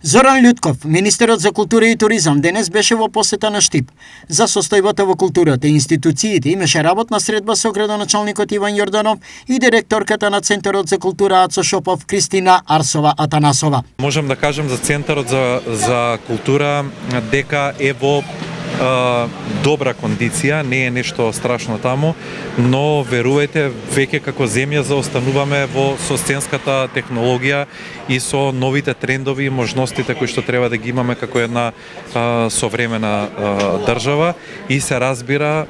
Зоран Љутков, министерот за култура и туризам, денес беше во посета на Штип. За состојбата во културата и институциите имаше работна средба со градоначалникот Иван Јорданов и директорката на Центарот за култура Ацо Шопов Кристина Арсова Атанасова. Можам да кажам за Центарот за култура дека е во добра кондиција, не е нешто страшно таму, но верувајте, веќе како земја заостануваме со сценската технологија и со новите трендови и можностите кои што треба да ги имаме како една современа држава, и се разбира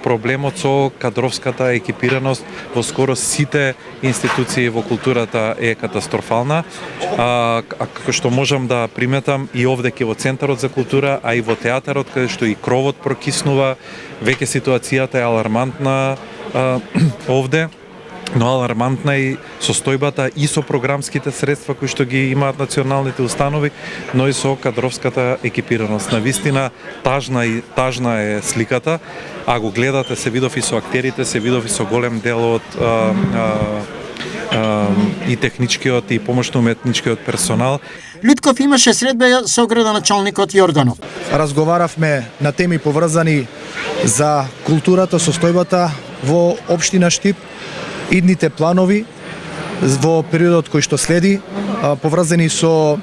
проблемот со кадровската екипираност во скоро сите институции во културата е катастрофална. Како што можам да приметам и овде во Центарот за култура, а и во театарот, каде што и кровот прокиснува, веќе ситуацијата е алармантна овде, но алармантна и состојбата и со програмските средства кои што ги имаат националните установи, но и со кадровската екипираност. Навистина тажна е сликата, а го гледате, се видов и со актерите, се видов и со голем дел од и техничкиот и помошно-уметничкиот персонал. Љутков имаше средба со градоначалникот Јорданов. Разговаравме на теми поврзани за културата, состојбата во општина Штип, идните планови во периодот кој што следи, поврзани со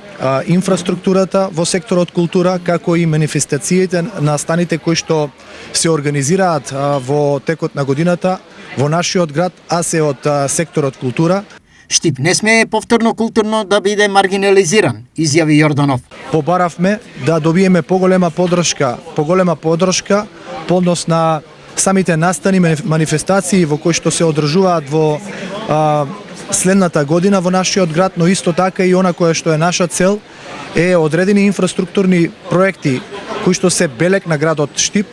инфраструктурата во секторот култура, како и манифестациите на станите кои што се организираат во текот на годината во нашиот град, а се од секторот култура. Штип не смее повторно културно да биде маргинализиран, изјави Јорданов. Побаравме да добиеме поголема поддршка по однос на самите настани манифестации во кои што се одржуваат во следната година во нашиот град, но исто така и она која што е наша цел е одредени инфраструктурни проекти кои што се белег на градот Штип,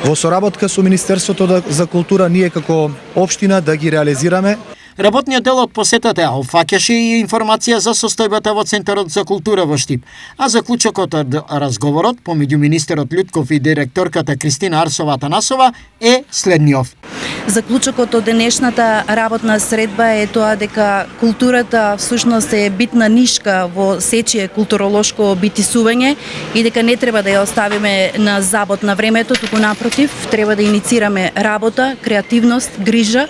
во соработка со Министерството за култура, ние како општина да ги реализираме. Работниот дел од посетата опфаќаше и информација за состојбата во Центарот за култура во Штип, а заклучокот од разговорот помеѓу министерот Љутков и директорката Кристина Арсова Атанасова е следниот. Заклучокот од денешната работна средба е тоа дека културата всушност е битна нишка во сечие културолошко битисување и дека не треба да ја оставиме на забот на времето, туку напротив, треба да иницираме работа, креативност, грижа,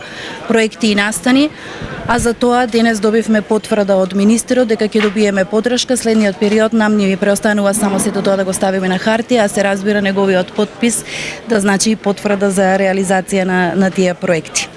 проекти и настани. А за тоа денес добивме потврда од министерот дека ќе добиеме поддршка. Следниот период нам ни преостанува само сето тоа да го ставиме на хартија, а се разбира неговиот потпис да значи потврда за реализација на тие проекти.